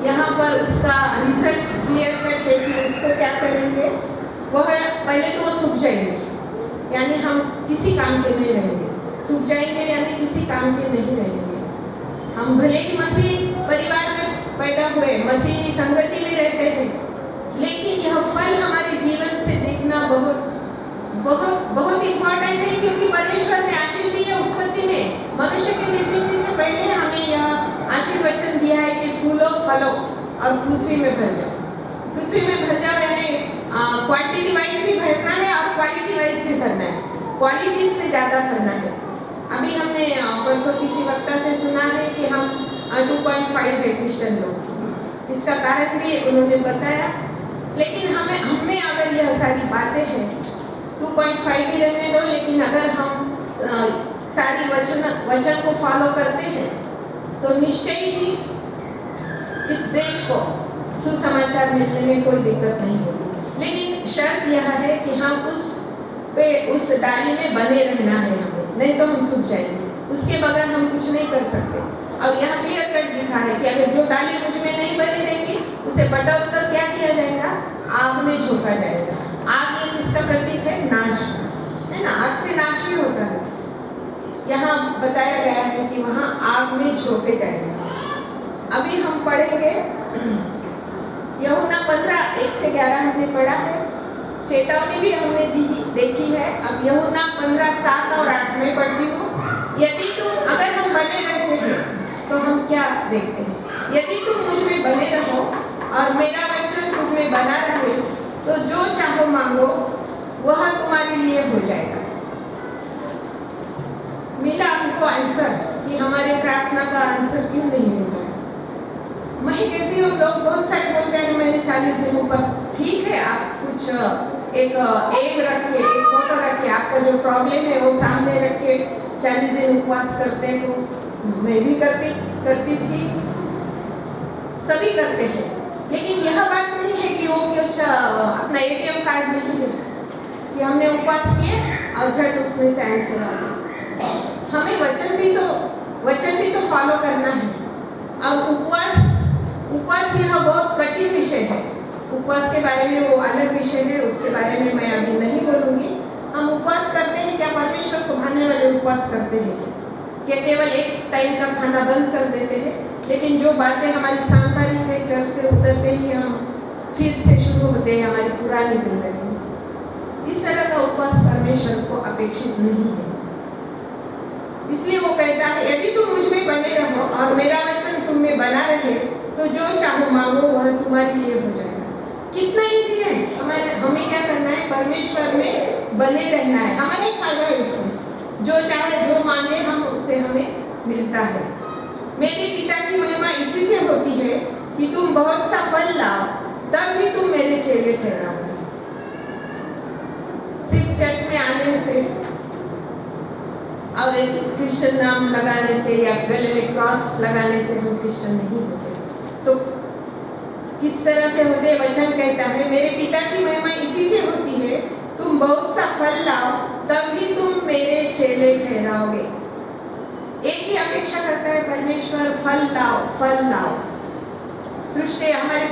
यहाँ पर उसका रिजल्ट क्लियर कट है कि उसको क्या करेंगे? वह पहले तो सूख जाएंगे, यानी हम किसी काम के नहीं रहेंगे। सूख जाएंगे यानी किसी काम के नहीं रहेंगे। हम भले ही मसीह परिवार में पैदा हुए, मसीह संगति में रहते हैं, लेकिन यह फल हमारे जीवन से देखना बहुत बहुत बहुत इम्पोर्टेंट है, क्योंकि परमेश्वर ने आशीष दी है उत्पत्ति में। मनुष्य की निर्मित से पहले हमें यह आशीर्वचन दिया है कि फूलो फलो और पृथ्वी में भर जाओ। पृथ्वी में भर जाओ यानी क्वांटिटी वाइज भी भरना है और क्वालिटी वाइज भी भरना है, क्वालिटी से ज़्यादा भरना है। अभी हमने परसों किसी वक्ता से सुना है कि हम 2.5 है क्रिश्चियन लोग, इसका कारण भी उन्होंने बताया। लेकिन हमें अगर यह सारी बातें हैं 2.5 भी रहने दो, लेकिन अगर हम सारी वचन को फॉलो करते हैं तो निश्चय ही इस देश को सुसमाचार मिलने में कोई दिक्कत नहीं होगी। लेकिन शर्त यह है कि हम उस डाली में बने रहना है हमें, नहीं तो हम सूख जाएंगे। उसके बगैर हम कुछ नहीं कर सकते। और यहाँ क्लियर कट लिखा है कि अगर जो डाली मुझ में नहीं बनी रहेगी उसे बटोर कर क्या किया जाएगा, आग में झोंका जाएगा। आग ये किसका प्रतीक है, नाश है ना, आग से नाश ही होता है। यहाँ बताया गया है कि वहाँ आग में झोंके जाएंगे। अभी हम पढ़ेंगे यूहन्ना 15:1-11 हमने पढ़ा है, चेतावनी भी हमने देखी है। अब यूहन्ना 15:7 और 8 में पढ़ती हूँ। यदि तुम अगर हम बने रहते हैं तो हम क्या देखते हैं, यदि तुम मुझ में बने रहो और मेरा वचन तुम में बना रहे तो जो चाहो मांगो वह तुम्हारे लिए हो जाएगा। मिला हमको आंसर कि हमारे प्रार्थना का आंसर क्यों नहीं मिलता है। मैं कहती हूँ लोग बहुत सारे बोलते हैं मैंने 40 दिन ऊपर, ठीक है आप कुछ एक एम रख के, एक फोटो रख के, आपका जो प्रॉब्लम है वो सामने रख के 40 दिन उपवास करते हो। मैं भी करती थी, सभी करते हैं। लेकिन यह बात नहीं है कि वो कुछ अपना ATM कार्ड नहीं है कि हमने उपवास किए और झट उसमें से आंसर आ गया। हमें वचन भी तो फॉलो करना है। और उपवास यह बहुत कठिन विषय है। उपवास के बारे में वो अलग विषय है, उसके बारे में मैं अभी नहीं बोलूँगी। हम उपवास करते हैं क्या, परमेश्वर को भाने वाले उपवास करते हैं क्या केवल एक टाइम का खाना बंद कर देते हैं, लेकिन जो बातें हमारी सांसारिक है चर्च से उतरते ही हम फिर से शुरू होते हैं हमारी पुरानी जिंदगी में। इस तरह का उपवास परमेश्वर को अपेक्षित नहीं है। इसलिए वो कहता है यदि तुम मुझ में बने रहो और मेरा वचन तुम में बना रहे तो जो चाहो मांगो वह तुम्हारे लिए हो जाएगा। कितना ईजी है। हमें क्या करना है, परमेश्वर में बने रहना है। हमारा ही फायदा है इसमें, जो चाहे जो मांगे हम उससे हमें मिलता है। मेरे पिता की महिमा इसी से होती है कि तुम बहुत सा फल लाओ, तब भी तुम मेरे चेले ठहराओगे। सिर्फ चर्च में आने से और एक क्रिश्चियन नाम लगाने से या गले में क्रॉस लगाने से हम क्रिश्चियन नहीं होते। तो किस तरह से होते, वचन कहता है मेरे पिता की महिमा इसी से होती है तुम बहुत सा फल लाओ तब भी तुम मेरे चेले ठहराओगे। एक ही अपेक्षा करता है परमेश्वर, फल लाओ। हमारे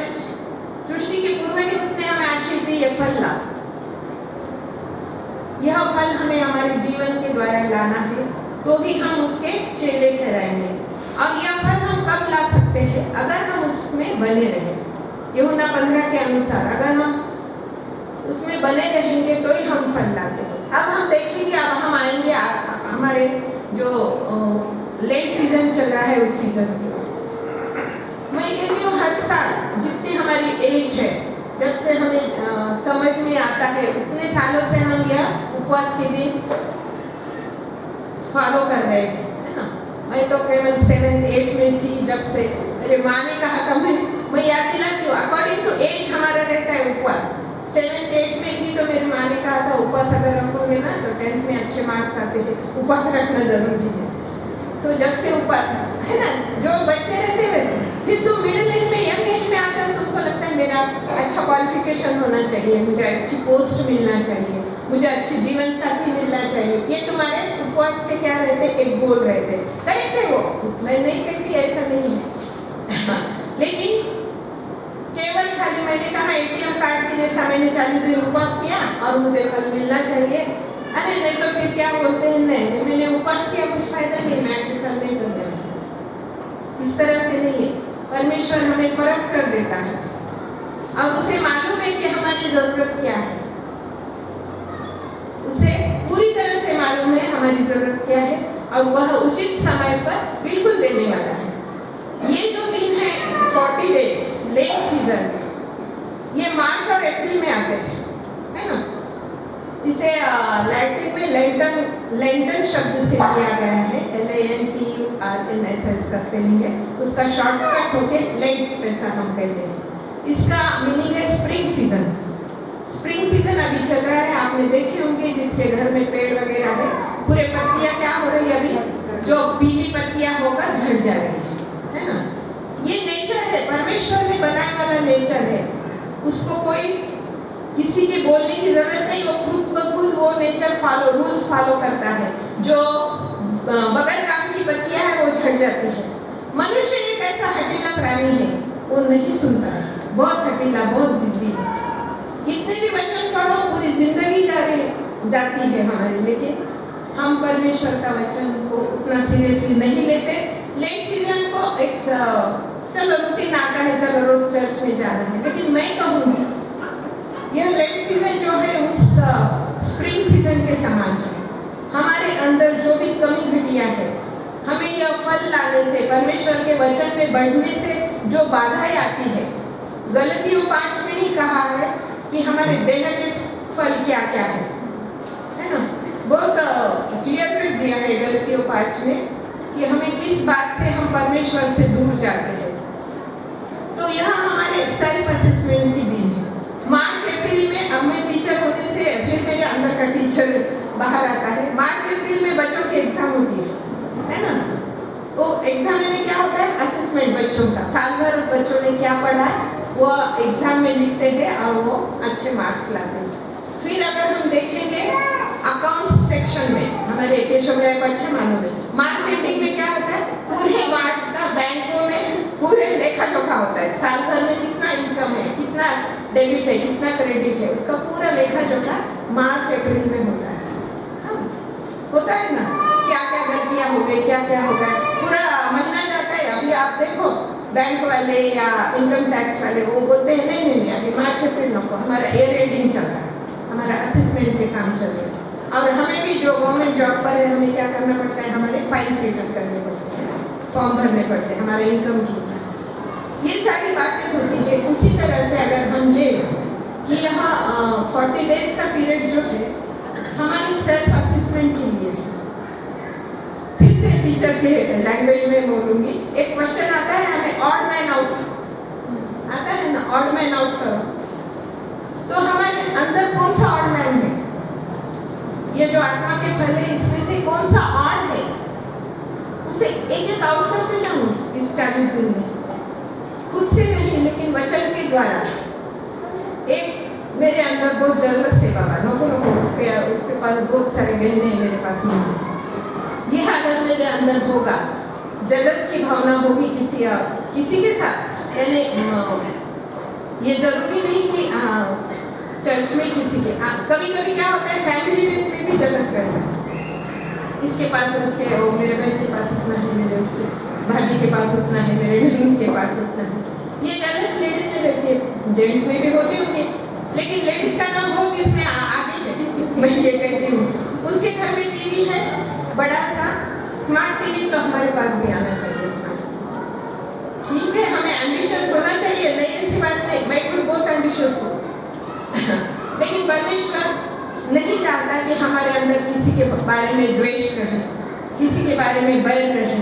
सृष्टि के पूर्व ही उसने हमें आशीष दी है, फल लाओ। यह फल हमें हमारे जीवन के द्वारा लाना है तो ही हम उसके चेले ठहराएंगे। और यह फल हम कब ला सकते हैं, अगर हम उसमें बने रहें। यूहन्ना 15 के अनुसार अगर हम उसमें बने रहेंगे तो ही हम फल लाते हैं। अब हम देखेंगे, अब हम आएंगे हमारे जो लेट सीजन चल रहा है उस सीजन के। मैं कहती हूँ हर साल जितनी हमारी एज है, जब से हमें समझ में आता है उतने सालों से हम यह उपवास के दिन फॉलो कर रहे हैं, है ना। मैं तो केवल 7th-8th में थी जब से मेरे माँ ने कहा था, मैं याद दिलाती हूँ अकॉर्डिंग टू एज हमारा रहता है उपवास। 7th-8th में थी तो मेरी माँ ने कहा था उपवास अगर रखोगे ना तो 10th में अच्छे मार्क्स आते हैं, उपवास रखना जरूरी है। तो जब से उपवास है ना, जो बच्चे रहते हैं फिर तुम मिडिल एज में, यंग एज में आकर तुमको लगता है मेरा अच्छा क्वालिफिकेशन होना चाहिए, मुझे अच्छी पोस्ट मिलना चाहिए, मुझे अच्छी जीवन साथी मिलना चाहिए। ये तुम्हारे उपवास के क्या रहते, एक गोल रहते। करेक्ट है वो, मैं नहीं कहती ऐसा नहीं है। लेकिन केवल खाली मैंने कहा ATM कार्ड के लिए मैंने 40 दिन उपवास किया और मुझे फल मिलना चाहिए, अरे नहीं तो फिर क्या बोलते हैं, नहीं मैंने उपवास किया कुछ फायदा नहीं, मैं आपके साथ नहीं कर रहा। इस तरह से नहीं है। परमेश्वर हमें परख कर देता है और उसे मालूम है कि हमारी जरूरत क्या है। हमारी जरूरत क्या है और वह उचित समय पर बिल्कुल देने वाला है। ये जो दिन है 40 डेज लेट सीजन में, ये मार्च और अप्रैल में आते हैं, है ना। इसे लैटिन में लेंटन शब्द से लिया गया है, LANTRN ऐसा इसका स्पेलिंग है। उसका शॉर्टकट होके लेंट ऐसा हम कहते हैं। इसका मीनिंग है स्प्रिंग सीजन। स्प्रिंग सीजन अभी चल रहा है, आपने देखे होंगे जिसके घर में पेड़ वगैरह है, पूरे पत्तियां क्या हो रही है अभी, जो पीली पत्तियां होकर झड़ जा रही है ना। ये नेचर है, परमेश्वर ने बनाया वाला नेचर है, उसको कोई किसी के बोलने की जरूरत नहीं, वो खुद ब खुद वो नेचर रूल्स फॉलो करता है। जो बगैर काम की पत्तियां है वो झड़ जाती है। मनुष्य एक ऐसा हठीला प्राणी है, वो नहीं सुनता है, बहुत हठीला, बहुत जिद्दी है। कितने भी वचन पढ़ो, पूरी जिंदगी जाती है हमारी, लेकिन हम परमेश्वर का वचन को उतना सीरियसली नहीं लेते। लेट सीजन को एक चलो रूटीन आता है, चलो रोज चर्च में जाना है, लेकिन मैं कहूँगी यह लेट सीजन जो है उस स्प्रिंग सीजन के समान है। हमारे अंदर जो भी कमी घटिया है, हमें यह फल लाने से, परमेश्वर के वचन में बढ़ने से जो बाधाएं आती है, गलतियों 5 में ही कहा है कि हमारे देह के फल क्या क्या है ना। बहुत क्लियर कर दिया है गलतियों 5 में कि हमें किस बात से हम परमेश्वर से दूर जाते हैं। तो यह हमारे सेल्फ असेसमेंट की दिन है। मार्च अप्रैल में, अब मैं टीचर होने से फिर मेरे अंदर का टीचर बाहर आता है। मार्च अप्रैल में बच्चों की एग्जाम होती है ना। तो एग्जाम में क्या होता है, असेसमेंट बच्चों का, साल भर बच्चों ने क्या पढ़ा वो एग्जाम में लिखते हैं और वो अच्छे मार्क्स लाते हैं। फिर अगर हम देखेंगे अकाउंट्स सेक्शन में, हमारे केशव भाई को अच्छे मालूम है, मार्च एंडिंग में क्या होता है, पूरे मार्च का बैंकों में पूरे लेखा जोखा होता है। साल भर में कितना इनकम है, कितना डेबिट है, कितना क्रेडिट है, उसका पूरा लेखा जोखा मार्च अप्रैल में होता है। होता है ना, क्या क्या गलतियां हो गई, क्या क्या हो गया, पूरा महीना जाता है। अभी आप देखो बैंक वाले या इनकम टैक्स वाले वो बोलते हैं नहीं नहीं अभी मार्च अप्रैल नको, हमारा ईयर एंडिंग चल रहा है, हमारा असेसमेंट के काम चल रहे हैं। और हमें भी जो गवर्नमेंट जॉब पर है, हमें क्या करना पड़ता है, हमारे फाइल रिटर्न करने पड़ते हैं, फॉर्म भरने पड़ते हैं, हमारे इनकम की, ये सारी बातें होती है। उसी तरह से अगर हम ले कि यहाँ 40 डेज का पीरियड जो है हमारी सेल्फ असेसमेंट के लिए है। फिर से टीचर के लैंग्वेज में बोलूँगी, एक क्वेश्चन आता है हमें, ऑड मैन आउट आता है ना, ऑड मैन आउट करो, तो हमारे अंदर कौन सा ऑड मैन है, ये जो आत्मा के फल है इसमें से कौन सा ऑड है, उसे एक एक आउट करते जाऊँ इस 40 दिन में, खुद से नहीं लेकिन वचन के द्वारा। एक मेरे अंदर बहुत जलस है बाबा, नको उसके पास बहुत सारे गहने हैं, मेरे पास नहीं। यह अगर मेरे अंदर होगा, जलस की भावना होगी किसी के साथ, यानी ये जरूरी नहीं कि चर्च में किसी के, कभी कभी क्या होता है फैमिली में भी जलस रहता है, इसके पास उसके, मेरे बहन के पास इतना है, मेरे उसके भाभी के पास उतना है, मेरे बहन के पास उतना है। ये जलस लेडीज में रहती है, जेंट्स में भी होते होंगे, लेकिन लेडीज का नाम बहुत इसमें आगे है। मैं ये कहती हूँ, उसके घर में टीवी है बड़ा सा स्मार्ट टीवी, तो हमारे पास भी आना चाहिए स्मार्ट। ठीक है, हमें एम्बिशियस होना चाहिए, नहीं ऐसी बात नहीं, मैं खुद बहुत एम्बिशियस हूँ लेकिन परमेश्वर नहीं चाहता कि हमारे अंदर किसी के बारे में द्वेष रहे, किसी के बारे में बैर रहे।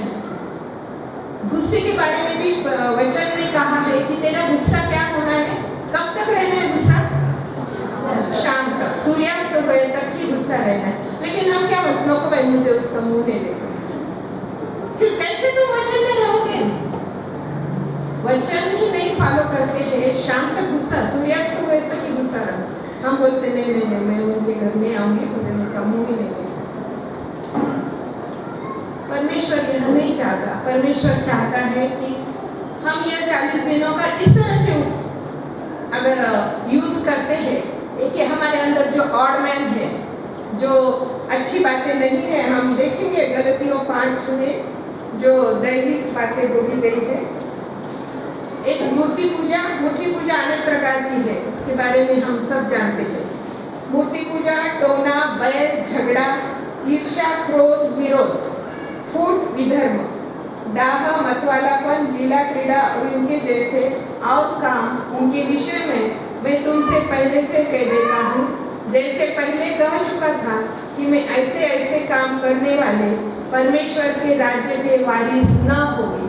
गुस्से के बारे में भी वचन ने कहा है कि तेरा गुस्सा क्या होना है, कब तक रहना है गुस्सा, शाम तक, सूर्यास्त होने तक ही गुस्सा रहना है। लेकिन हम क्या बतनों को भाई मुझे उसका मुंह नहीं देखा, फिर कैसे तुम वचन में रहोगे, वचन ही नहीं फॉलो करते हैं, शाम तक गुस्सा, सूर्यास्त होने तक ही गुस्सा रहो। हम बोलते नहीं नहीं नहीं, मैं उनके घर में आऊंगी, मुझे उनका मुंह ही नहीं देखा। परमेश्वर यह नहीं चाहता। परमेश्वर चाहता है कि हम यह 40 दिनों का इस तरह से अगर यूज करते हैं कि हमारे अंदर जो ऑड मैन है, जो अच्छी बातें नहीं है, हम देखेंगे गलतियों 5 में जो दैविक बातें बोली गई है। एक मूर्ति पूजा अनेक प्रकार की है, इसके बारे में हम सब जानते हैं। मूर्ति पूजा, टोना, बैर, झगड़ा, ईर्ष्या, क्रोध, विरोध, फूट, विधर्म, डाह, मतवालापन, लीला, क्रीड़ा और इनके जैसे और काम उनके विषय में मैं तुमसे पहले से कह देता हूँ, जैसे पहले कह चुका था कि मैं ऐसे ऐसे काम करने वाले परमेश्वर के राज्य के वारिस न होंगे।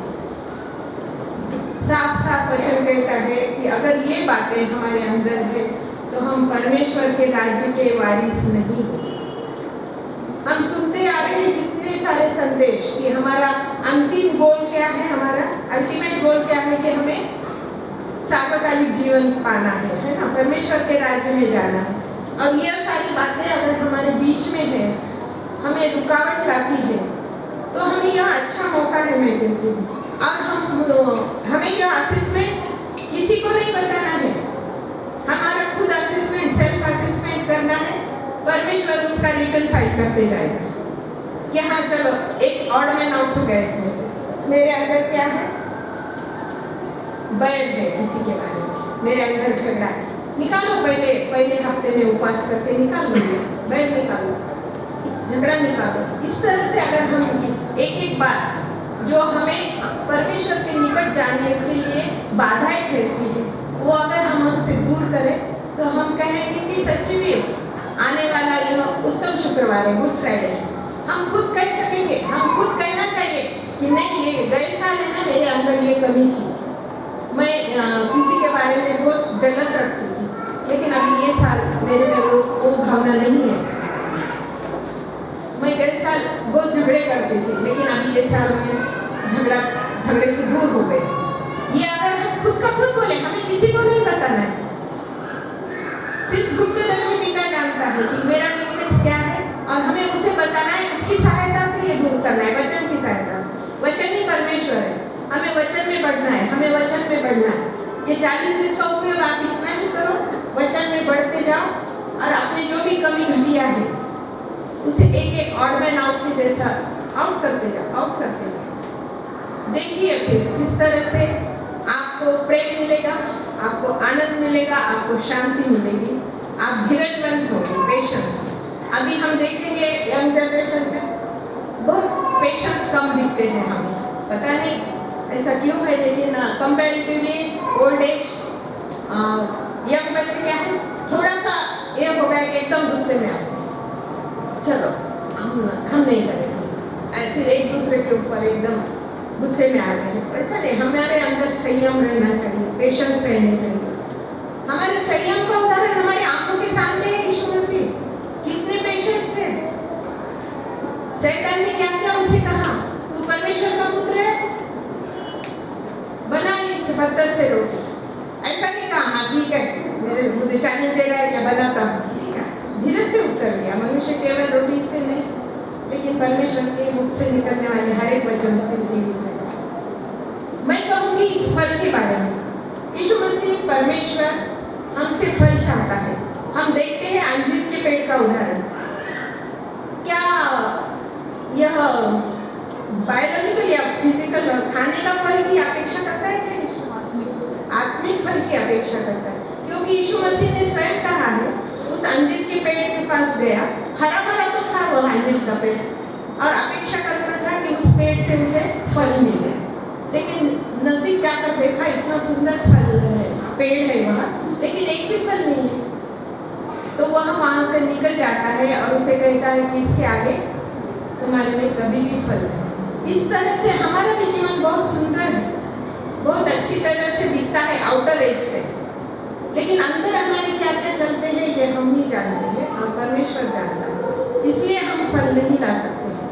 साफ साफ वचन कहता है कि अगर ये बातें हमारे अंदर है तो हम परमेश्वर के राज्य के वारिस नहीं होंगे। हम सुनते आ रहे हैं कितने सारे संदेश कि हमारा अंतिम गोल क्या है, हमारा अल्टीमेट गोल क्या है कि हमें सार्वकालिक जीवन पाना है ना, परमेश्वर के राज्य में जाना है। अब यह सारी बातें अगर हमारे बीच में है, हमें रुकावट लाती है, तो हमें यह अच्छा मौका है, मैं कहती हूँ, और हमें यह असेसमेंट किसी को नहीं बताना है, हमारा खुद असेसमेंट, सेल्फ असेसमेंट करना है। परमेश्वर उसका रिटर्न फाइल करते जाएगा कि हाँ चलो एक ऑड मैन आउट हो गया इसमें से। मेरे अंदर क्या है, बैर है किसी के बारे में, मेरे अंदर झगड़ा है, निकालो। पहले हफ्ते में उपवास करके निकाल लीजिए, बैर निकालो, झगड़ा निकालो। इस तरह से अगर हम एक बात जो हमें परमेश्वर के निकट जाने के लिए बाधाएं ठहरती है, वो अगर हम हमसे दूर करें तो हम कहेंगे कि सच्ची में आने वाला यह उत्तम शुक्रवार है, गुड फ्राइडे है। हम खुद कह सकेंगे, हम खुद कहना चाहिए कि नहीं, ये गए साल है ना, मेरे अंदर ये कमी थी, मैं किसी के बारे में बहुत जलस रखती थी, लेकिन अभी ये साल मेरे में वो भावना नहीं है। मैं गए साल बहुत झगड़े करती थी, लेकिन अभी ये साल में झगड़े से दूर हो गए। ये अगर हम खुद का खुद बोले, हमें किसी को नहीं बताना है, सिर्फ गुप्तदर्शी पिता जानता है कि मेरा वीकनेस क्या है और हमें उसे बताना है, उसकी सहायता से ये दूर करना है, वचन की सहायता से। वचन ही परमेश्वर है, हमें वचन में बढ़ना है, हमें वचन में बढ़ना है। ये 40 दिन का उपयोग आप इतना ही करो, वचन में बढ़ते जाओ और अपने जो भी कमी घटिया है उसे एक ऑड मैन आउट के जैसा आउट करते जाओ। देखिए फिर किस तरह से आपको प्रेम मिलेगा, आपको आनंद मिलेगा, आपको शांति मिलेगी, आप धीरजवंत होंगे, पेशेंस। अभी हम देखेंगे यंग जनरेशन में बहुत पेशेंस कम दिखते हैं हमें, पता नहीं ऐसा क्यों है, लेकिन कंपैरेटिवली ओल्ड एज यंग बच्चे क्या है, थोड़ा सा ये हो गया कि एकदम गुस्से में आते हैं, चलो हम नहीं करेंगे, फिर एक दूसरे के ऊपर एकदम गुस्से में आ गए हैं। ऐसा नहीं, हमारे अंदर संयम रहना चाहिए, पेशेंस रहने चाहिए। हमारे संयम का उदाहरण हमारी आंखों के सामने है, यीशु मसीह कितने पेशेंस थे। शैतान ने क्या किया, उसे कहा तू परमेश्वर का पुत्र है, बना इस पत्थर से रोटी। ऐसा नहीं कहा हाँ ठीक है, मुझे चैलेंज दे रहा है क्या, बनाता हूँ, ठीक है, धीरे से उत्तर दिया। मनुष्य केवल रोटी से नहीं, लेकिन परमेश्वर के मुख से निकलने वाले हर एक वचन से जीवित है। मैं कहूँगी इस फल के बारे में, यीशु मसीह परमेश्वर हमसे फल चाहता है। हम देखते हैं अंजीर के पेड़ का उदाहरण, क्या यह बायोलॉजिकल या फिजिकल खाने का फल की अपेक्षा करता है क्या? आत्मिक फल की अपेक्षा करता है, क्योंकि यीशु मसीह ने स्वयं कहा है, उस अंजीर के पेड़ के पास गया, हरा भरा तो था वह अंजीर का पेड़, और अपेक्षा करता था कि उस पेड़ से उसे फल मिले, लेकिन नजदीक जाकर देखा इतना सुंदर फल है, पेड़ है वहाँ, लेकिन एक भी फल नहीं है। तो वह वहाँ से निकल जाता है और उसे कहता है कि इसके आगे तुम्हारे में कभी भी फल नहीं। इस तरह से हमारा भी जीवन बहुत सुंदर है, बहुत अच्छी तरह से दिखता है आउटर एज से, लेकिन अंदर हमारे क्या क्या चलते हैं ये हम ही जानते हैं और परमेश्वर जानता है, इसलिए हम फल नहीं ला सकते हैं।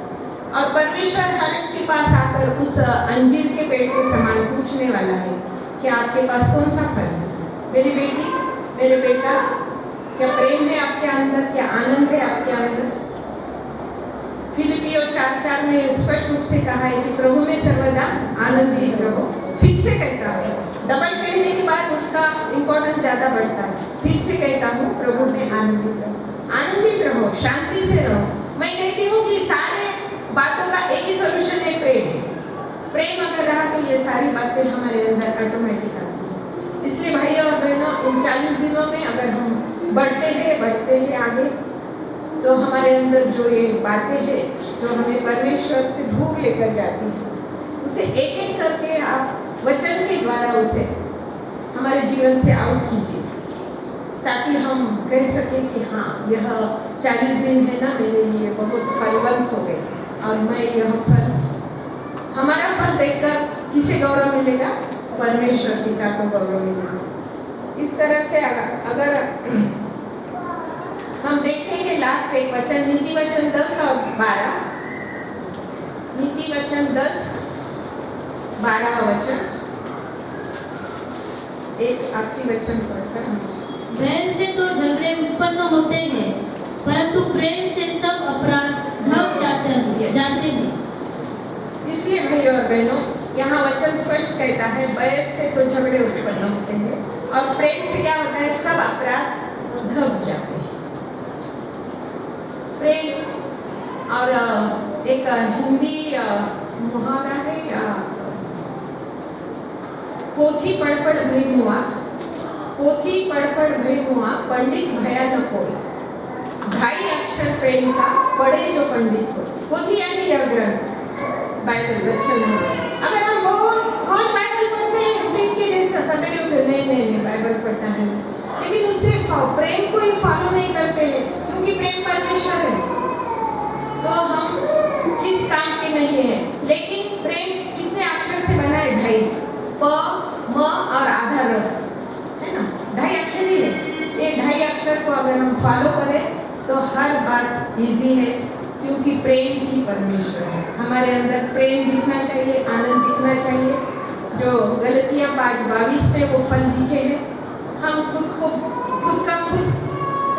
और परमेश्वर हर एक के पास आकर उस अंजीर के पेड़ के समान पूछने वाला है कि आपके पास कौन सा फल है? मेरी बेटी, मेरे बेटा, क्या प्रेम है आपके अंदर, क्या आनंद है आपके अंदर? फिलिपियों 4:4 में स्पष्ट रूप से कहा है कि प्रभु में सर्वदा आनंदित रहो। फिर से कहता हूँ, डबल कहने के बाद उसका इम्पोर्टेंस ज़्यादा बढ़ता है। फिर से कहता हूँ, प्रभु में आनंदित रहो, शांति से रहो। मैं कहती हूँ कि सारे बातों का एक ही सोल्यूशन है, प्रेम अगर रहा तो ये सारी बातें हमारे अंदर ऑटोमेटिक आती हैं। इसलिए भाइयों और बहनों, इन 40 दिनों में अगर हम बढ़ते हैं आगे, तो हमारे अंदर जो ये बातें हैं जो हमें परमेश्वर से दूर लेकर जाती है, उसे एक एक करके आप वचन के द्वारा उसे हमारे जीवन से आउट कीजिए, ताकि हम कह सकें कि हाँ, यह 40 दिन है ना, मेरे लिए बहुत फलवंत हो गए और मैं यह फल, हमारा फल देखकर किसे गौरव मिलेगा? परमेश्वर पिता को गौरव मिलेगा। इस तरह से अगर हम देखेंगे लास्ट एक वचन, नीति वचन 10 और 12, नीति वचन 10-12 वचन, एक आखिरी वचन पढ़कर हम बैर से तो झगड़े उत्पन्न होते हैं, परंतु प्रेम से सब अपराध ढक जाते हैं। इसलिए भाइयों और बहनों, यहाँ वचन स्पष्ट कहता है, बैर से तो झगड़े उत्पन्न होते हैं और प्रेम से क्या होता है? सब अपराध ढक जाते हैं। प्रेम और एक हिंदी मुहावरा है, पोथी पढ़ पढ़ भई मुआ, पोथी पढ़ पढ़ भई मुआ, पंडित भया न कोई। 2.5 अक्षर प्रेम का पढ़े जो पंडित हो। पोथी यानी यह ग्रंथ, बाइबल, वचन। अगर हम रोज बाइबल पढ़ते हैं, प्रेम के जैसा सवेरे उठे नहीं बाइबल पढ़ता है, लेकिन उससे प्रेम को ही फॉलो नहीं करते हैं, क्योंकि प्रेम परमेश्वर है, तो हम किस काम के नहीं है। लेकिन प्रेम कितने अक्षर से बना है? 2.5, प, म और आधा र, है ना? 2.5 अक्षर ही है। ये 2.5 अक्षर को अगर हम फॉलो करें तो हर बात इजी है, क्योंकि प्रेम ही परमेश्वर है। हमारे अंदर प्रेम दिखना चाहिए, आनंद दिखना चाहिए। जो गलतियाँ 5:22 में वो फल दिखे हैं, हम खुद का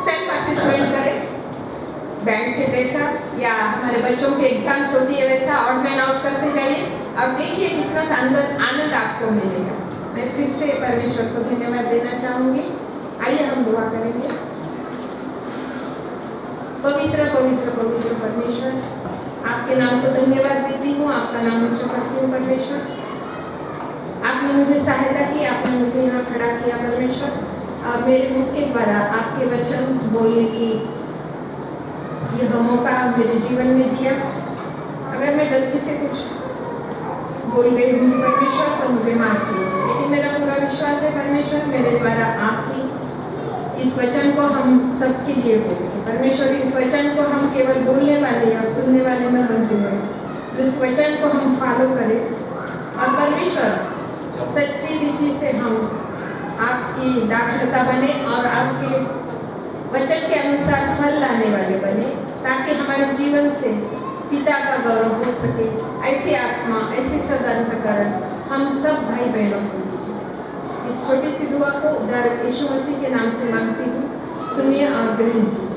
सेल्फ असेसमेंट करें, बैंक के जैसा या हमारे बच्चों के एग्जाम्स होती है वैसा ऑड मैन आउट करते जाइए और देखिए कितना आनंद आपको मिलेगा। मैं फिर से परमेश्वर को धन्यवाद देना चाहूँगी। आइए हम दुआ करेंगे। पवित्र पवित्र पवित्र परमेश्वर, आपके नाम को धन्यवाद देती हूँ, आपका नाम ऊंचा करती हूँ परमेश्वर। आपने मुझे सहायता की, आपने मुझे यहाँ खड़ा किया परमेश्वर, और मेरे मुख के द्वारा आपके वचन बोलने की यह मौका मेरे जीवन में दिया। अगर मैं गलती से कुछ बोल गई हूँ परमेश्वर, तो मुझे माफ कीजिए, लेकिन मेरा पूरा विश्वास है परमेश्वर, मेरे द्वारा आपकी इस वचन को हम सबके लिए बोलेंगे परमेश्वर। इस वचन को हम केवल बोलने वाले और सुनने वाले न बनते हुए इस वचन को हम फॉलो करें, और परमेश्वर सच्ची रीति से हम आपकी दाखलता बने और आपके वचन के अनुसार फल लाने वाले बने, ताकि हमारे जीवन से पिता का गौरव हो सके। ऐसी आत्मा, ऐसी सदांतकरण हम सब भाई बहनों को दीजिए। इस छोटी सी दुआ को उद्धारक यीशु मसीह के नाम से मांगती हूँ, सुनिए और ग्रहण कीजिए।